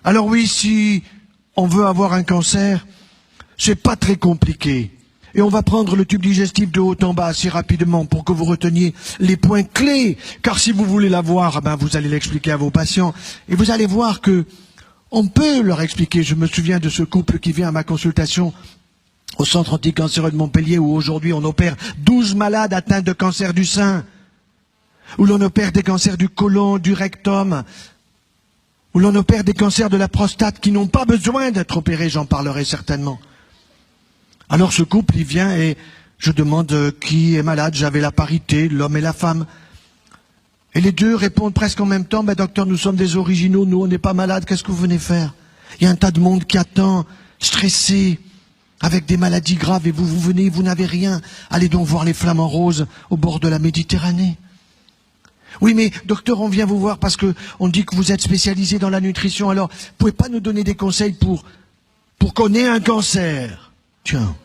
Alors oui, si on veut avoir un cancer, c'est pas très compliqué. Et on va prendre le tube digestif de haut en bas assez rapidement pour que vous reteniez les points clés. Car si vous voulez l'avoir, vous allez l'expliquer à vos patients. Et vous allez voir que on peut leur expliquer. Je me souviens de ce couple qui vient à ma consultation au centre anticancéreux de Montpellier où aujourd'hui on opère 12 malades atteints de cancer du sein, où l'on opère des cancers du côlon, du rectum, où l'on opère des cancers de la prostate qui n'ont pas besoin d'être opérés, j'en parlerai certainement. Alors ce couple, il vient et je demande qui est malade, j'avais la parité, l'homme et la femme. Et les deux répondent presque en même temps, docteur, nous sommes des originaux, nous on n'est pas malades, qu'est-ce que vous venez faire? Il y a un tas de monde qui attend, stressé, avec des maladies graves, et vous venez, vous n'avez rien. Allez donc voir les flamants roses au bord de la Méditerranée. Oui, mais docteur, on vient vous voir parce que on dit que vous êtes spécialisé dans la nutrition, alors vous pouvez pas nous donner des conseils pour qu'on ait un cancer? Tiens,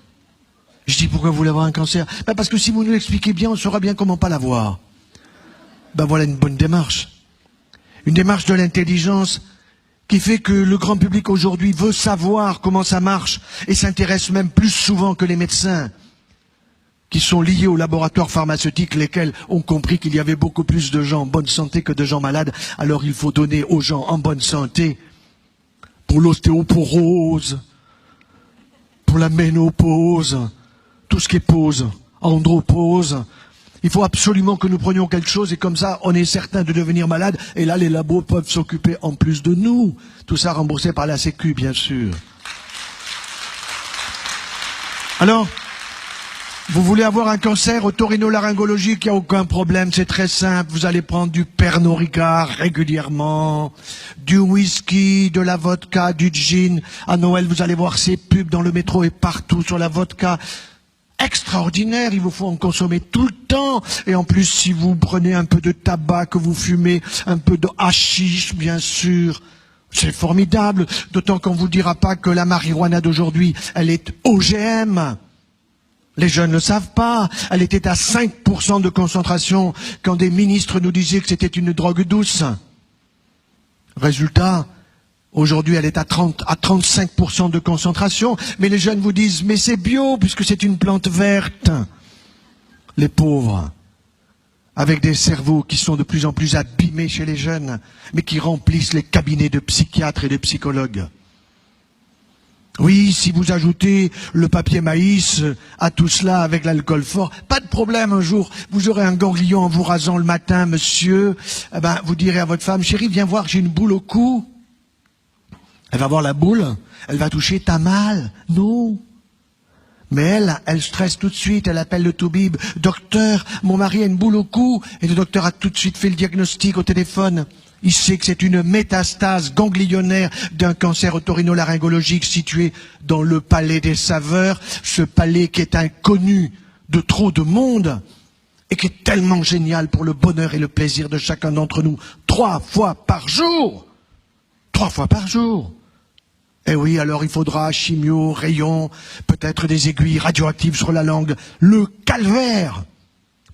je dis pourquoi vous voulez avoir un cancer? Parce que si vous nous l'expliquez bien, on saura bien comment pas l'avoir. Voilà une bonne démarche. Une démarche de l'intelligence qui fait que le grand public aujourd'hui veut savoir comment ça marche et s'intéresse même plus souvent que les médecins qui sont liés aux laboratoires pharmaceutiques, lesquels ont compris qu'il y avait beaucoup plus de gens en bonne santé que de gens malades. Alors il faut donner aux gens en bonne santé pour l'ostéoporose, pour la ménopause, tout ce qui est pause, andropause. Il faut absolument que nous prenions quelque chose et comme ça, on est certain de devenir malade. Et là, les labos peuvent s'occuper en plus de nous. Tout ça remboursé par la Sécu, bien sûr. Alors, vous voulez avoir un cancer otorhinolaryngologique, il n'y a aucun problème, c'est très simple. Vous allez prendre du Pernod Ricard régulièrement, du whisky, de la vodka, du gin. À Noël, vous allez voir ces pubs dans le métro et partout sur la vodka. Extraordinaire, il vous faut en consommer tout le temps. Et en plus, si vous prenez un peu de tabac, que vous fumez un peu de hashish, bien sûr, c'est formidable. D'autant qu'on ne vous dira pas que la marijuana d'aujourd'hui, elle est OGM. Les jeunes ne le savent pas. Elle était à 5% de concentration quand des ministres nous disaient que c'était une drogue douce. Résultat, aujourd'hui, elle est à 35% de concentration. Mais les jeunes vous disent, mais c'est bio, puisque c'est une plante verte. Les pauvres, avec des cerveaux qui sont de plus en plus abîmés chez les jeunes, mais qui remplissent les cabinets de psychiatres et de psychologues. Oui, si vous ajoutez le papier maïs à tout cela avec l'alcool fort, pas de problème, un jour, vous aurez un ganglion en vous rasant le matin, monsieur. Vous direz à votre femme, chérie, viens voir, j'ai une boule au cou. Elle va voir la boule, elle va toucher, t'as mal? Non. Mais elle stresse tout de suite, elle appelle le toubib. Docteur, mon mari a une boule au cou. Et le docteur a tout de suite fait le diagnostic au téléphone. Il sait que c'est une métastase ganglionnaire d'un cancer otorhinolaryngologique situé dans le palais des saveurs. Ce palais qui est inconnu de trop de monde et qui est tellement génial pour le bonheur et le plaisir de chacun d'entre nous. 3 fois par jour. 3 fois par jour. Eh oui, alors il faudra chimio, rayons, peut-être des aiguilles radioactives sur la langue. Le calvaire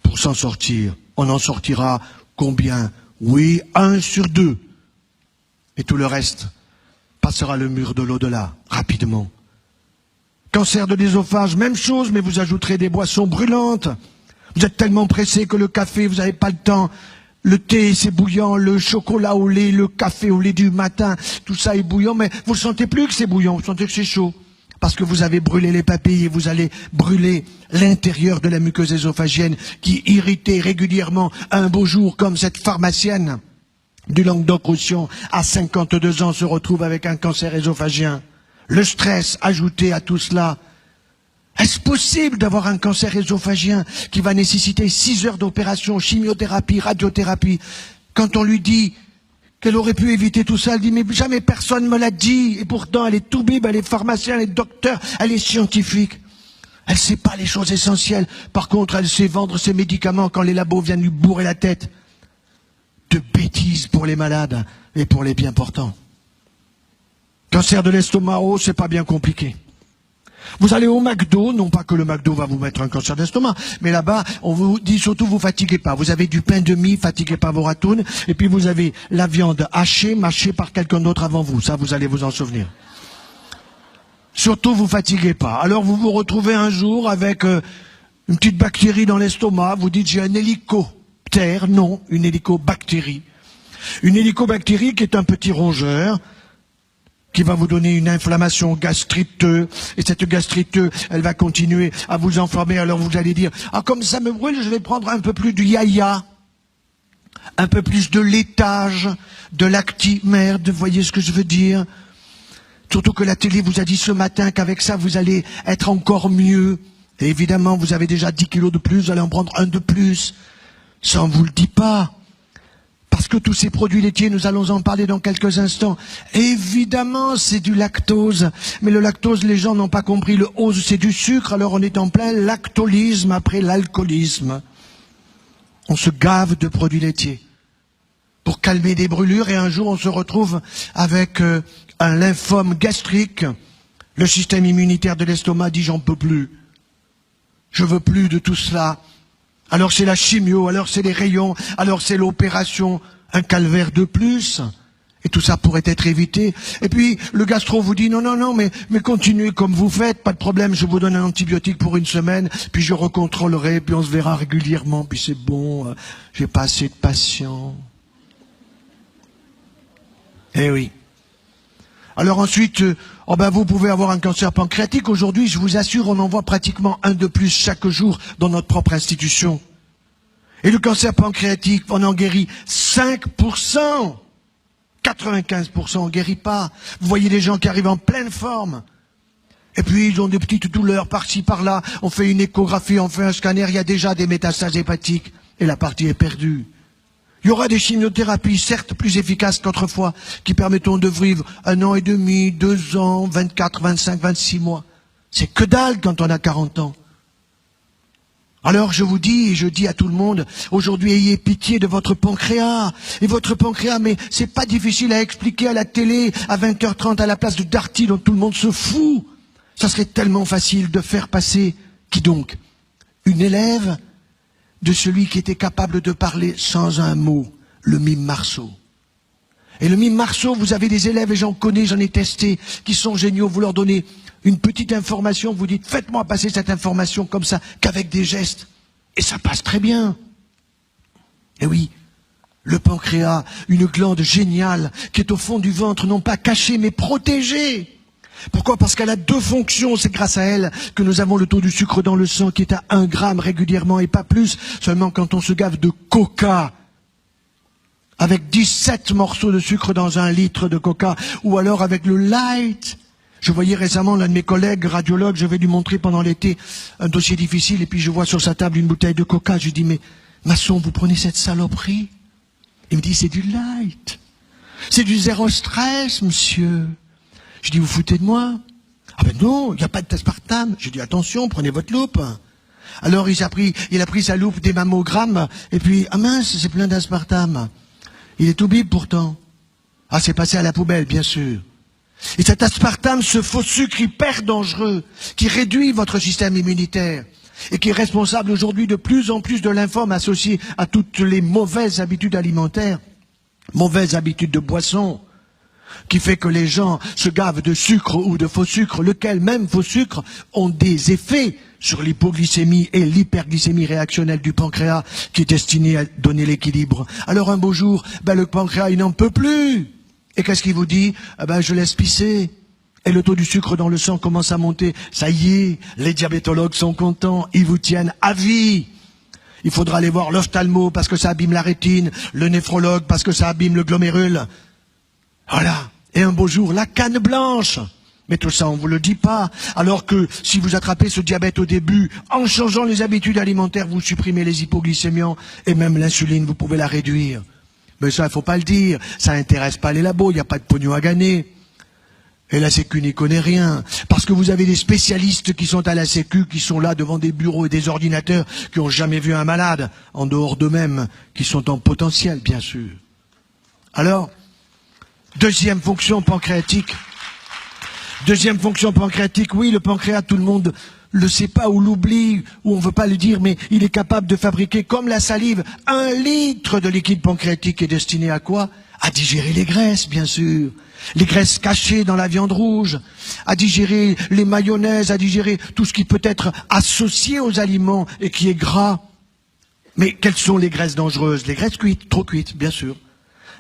pour s'en sortir. On en sortira combien? Oui, 1 sur 2. Et tout le reste passera le mur de l'au-delà, rapidement. Cancer de l'œsophage, même chose, mais vous ajouterez des boissons brûlantes. Vous êtes tellement pressé que le café, vous n'avez pas le temps. Le thé, c'est bouillant, le chocolat au lait, le café au lait du matin, tout ça est bouillant, mais vous ne sentez plus que c'est bouillant, vous sentez que c'est chaud. Parce que vous avez brûlé les papilles et vous allez brûler l'intérieur de la muqueuse ésophagienne qui, irritée régulièrement, un beau jour, comme cette pharmacienne du Languedoc-Roussillon, à 52 ans, se retrouve avec un cancer œsophagien. Le stress ajouté à tout cela. Est-ce possible d'avoir un cancer œsophagien qui va nécessiter 6 heures d'opération, chimiothérapie, radiothérapie? Quand on lui dit qu'elle aurait pu éviter tout ça, elle dit mais jamais personne ne me l'a dit. Et pourtant elle est toubib, elle est pharmacien, elle est docteur, elle est scientifique. Elle ne sait pas les choses essentielles. Par contre, elle sait vendre ses médicaments quand les labos viennent lui bourrer la tête. De bêtises pour les malades et pour les bien portants. Cancer de l'estomac, oh, c'est pas bien compliqué. Vous allez au McDo, non pas que le McDo va vous mettre un cancer d'estomac, mais là-bas, on vous dit surtout vous fatiguez pas. Vous avez du pain de mie, fatiguez pas vos ratounes, et puis vous avez la viande hachée, mâchée par quelqu'un d'autre avant vous. Ça, vous allez vous en souvenir. Surtout, vous fatiguez pas. Alors, vous vous retrouvez un jour avec une petite bactérie dans l'estomac. Vous dites, j'ai un hélicoptère. Non, une hélicobactérie. Une hélicobactérie qui est un petit rongeur qui va vous donner une inflammation gastriteuse. Et cette gastriteuse, elle va continuer à vous enflammer. Alors, vous allez dire, ah, comme ça me brûle, je vais prendre un peu plus de yaya. Un peu plus de laitage, de lactimerde. Vous voyez ce que je veux dire? Surtout que la télé vous a dit ce matin qu'avec ça, vous allez être encore mieux. Et évidemment, vous avez déjà 10 kilos de plus, vous allez en prendre un de plus. Ça, on vous le dit pas. Parce que tous ces produits laitiers, nous allons en parler dans quelques instants. Évidemment, c'est du lactose. Mais le lactose, les gens n'ont pas compris. Le ose, c'est du sucre. Alors on est en plein lactolisme après l'alcoolisme. On se gave de produits laitiers pour calmer des brûlures. Et un jour, on se retrouve avec un lymphome gastrique. Le système immunitaire de l'estomac dit j'en peux plus. Je veux plus de tout cela. Alors c'est la chimio, alors c'est les rayons, alors c'est l'opération. Un calvaire de plus. Et tout ça pourrait être évité. Et puis le gastro vous dit non, mais continuez comme vous faites, pas de problème, je vous donne un antibiotique pour une semaine, puis je recontrôlerai, puis on se verra régulièrement, puis c'est bon, j'ai pas assez de patients. Eh oui. Alors ensuite, vous pouvez avoir un cancer pancréatique. Aujourd'hui, je vous assure, on en voit pratiquement un de plus chaque jour dans notre propre institution. Et le cancer pancréatique, on en guérit 5%. 95% on ne guérit pas. Vous voyez des gens qui arrivent en pleine forme. Et puis ils ont des petites douleurs par-ci, par-là. On fait une échographie, on fait un scanner, il y a déjà des métastases hépatiques. Et la partie est perdue. Il y aura des chimiothérapies, certes plus efficaces qu'autrefois, qui permettront de vivre 1 an et demi, 2 ans, 24, 25, 26 mois. C'est que dalle quand on a 40 ans. Alors je vous dis, et je dis à tout le monde, aujourd'hui ayez pitié de votre pancréas. Et votre pancréas, mais c'est pas difficile à expliquer à la télé, à 20h30 à la place de Darty dont tout le monde se fout. Ça serait tellement facile de faire passer, qui donc? Une élève de celui qui était capable de parler sans un mot, le mime Marceau. Et le mime Marceau, vous avez des élèves, et j'en connais, j'en ai testé, qui sont géniaux, vous leur donnez une petite information, vous dites, faites-moi passer cette information comme ça, qu'avec des gestes. Et ça passe très bien. Et oui, le pancréas, une glande géniale, qui est au fond du ventre, non pas cachée, mais protégée. Pourquoi? Parce qu'elle a 2 fonctions, c'est grâce à elle que nous avons le taux du sucre dans le sang qui est à 1 gramme régulièrement et pas plus, seulement quand on se gave de coca, avec 17 morceaux de sucre dans 1 litre de coca, ou alors avec le light. Je voyais récemment l'un de mes collègues radiologues, je vais lui montrer pendant l'été un dossier difficile, et puis je vois sur sa table une bouteille de coca, je lui dis, mais maçon, vous prenez cette saloperie? Il me dit, c'est du light. C'est du 0 stress, monsieur. Je dis, vous foutez de moi? Ah ben non, il n'y a pas d'aspartame. J'ai dit, attention, prenez votre loupe. Alors il a pris sa loupe des mammogrammes, et puis, ah mince, c'est plein d'aspartame. Il est tout bip pourtant. Ah, c'est passé à la poubelle, bien sûr. Et cet aspartame, ce faux sucre hyper dangereux, qui réduit votre système immunitaire, et qui est responsable aujourd'hui de plus en plus de lymphomes associés à toutes les mauvaises habitudes alimentaires, mauvaises habitudes de boisson, qui fait que les gens se gavent de sucre ou de faux sucre, lequel même faux sucre ont des effets sur l'hypoglycémie et l'hyperglycémie réactionnelle du pancréas, qui est destiné à donner l'équilibre. Alors un beau jour, le pancréas, il n'en peut plus. Et qu'est-ce qu'il vous dit? Je laisse pisser. Et le taux du sucre dans le sang commence à monter. Ça y est, les diabétologues sont contents, ils vous tiennent à vie. Il faudra aller voir l'ophtalmo parce que ça abîme la rétine, le néphrologue parce que ça abîme le glomérule. Voilà. Et un beau jour, la canne blanche. Mais tout ça, on vous le dit pas. Alors que si vous attrapez ce diabète au début, en changeant les habitudes alimentaires, vous supprimez les hypoglycémiants et même l'insuline, vous pouvez la réduire. Mais ça, il faut pas le dire. Ça intéresse pas les labos, il n'y a pas de pognon à gagner. Et la Sécu n'y connaît rien. Parce que vous avez des spécialistes qui sont à la Sécu, qui sont là devant des bureaux et des ordinateurs, qui n'ont jamais vu un malade, en dehors d'eux-mêmes, qui sont en potentiel, bien sûr. Alors, deuxième fonction pancréatique. Deuxième fonction pancréatique, oui, le pancréas, tout le monde le sait pas ou l'oublie, ou on veut pas le dire, mais il est capable de fabriquer, comme la salive, 1 litre de liquide pancréatique est destiné à quoi? À digérer les graisses, bien sûr. Les graisses cachées dans la viande rouge, à digérer les mayonnaises, à digérer tout ce qui peut être associé aux aliments et qui est gras. Mais quelles sont les graisses dangereuses? Les graisses cuites, trop cuites, bien sûr.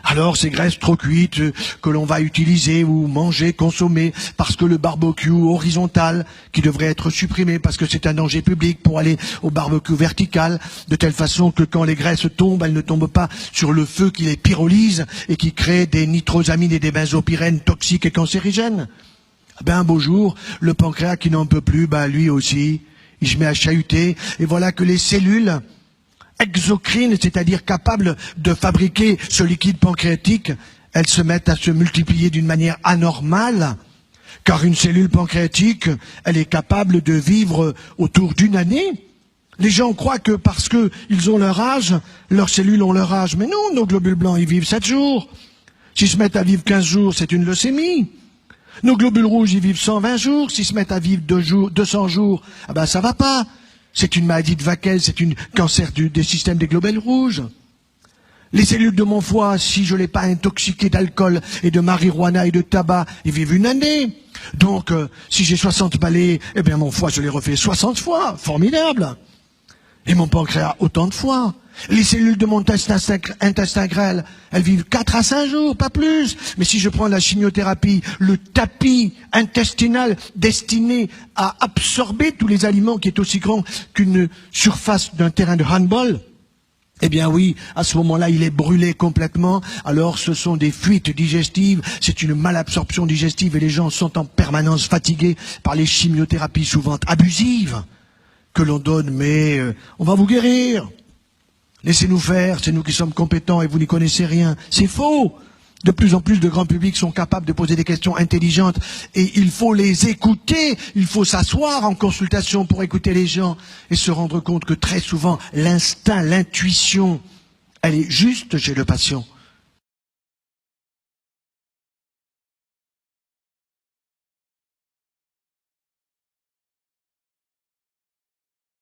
Alors ces graisses trop cuites que l'on va utiliser ou manger, consommer, parce que le barbecue horizontal, qui devrait être supprimé parce que c'est un danger public pour aller au barbecue vertical, de telle façon que quand les graisses tombent, elles ne tombent pas sur le feu qui les pyrolyse et qui crée des nitrosamines et des benzopyrènes toxiques et cancérigènes. Ben un beau jour, le pancréas qui n'en peut plus, lui aussi, il se met à chahuter, et voilà que les cellules exocrines, c'est-à-dire capables de fabriquer ce liquide pancréatique, elles se mettent à se multiplier d'une manière anormale, car une cellule pancréatique, elle est capable de vivre autour d'une année. Les gens croient que parce qu'ils ont leur âge, leurs cellules ont leur âge. Mais non, nos globules blancs, ils vivent 7 jours. S'ils se mettent à vivre 15 jours, c'est une leucémie. Nos globules rouges, ils vivent 120 jours. S'ils se mettent à vivre 200 jours, ça va pas. C'est une maladie de Vaquel, c'est un cancer des systèmes des globules rouges. Les cellules de mon foie, si je ne l'ai pas intoxiqué d'alcool et de marijuana et de tabac, ils vivent une année. Donc, si j'ai 60 balais, mon foie, je l'ai refait 60 fois. Formidable. Et mon pancréas, autant de fois. Les cellules de mon intestin grêle, elles vivent 4 à 5 jours, pas plus. Mais si je prends la chimiothérapie, le tapis intestinal destiné à absorber tous les aliments qui est aussi grand qu'une surface d'un terrain de handball, oui, à ce moment-là, il est brûlé complètement. Alors, ce sont des fuites digestives, c'est une malabsorption digestive et les gens sont en permanence fatigués par les chimiothérapies souvent abusives que l'on donne. Mais on va vous guérir. Laissez-nous faire, c'est nous qui sommes compétents et vous n'y connaissez rien. C'est faux. De plus en plus de grands publics sont capables de poser des questions intelligentes et il faut les écouter. Il faut s'asseoir en consultation pour écouter les gens et se rendre compte que très souvent, l'instinct, l'intuition, elle est juste chez le patient.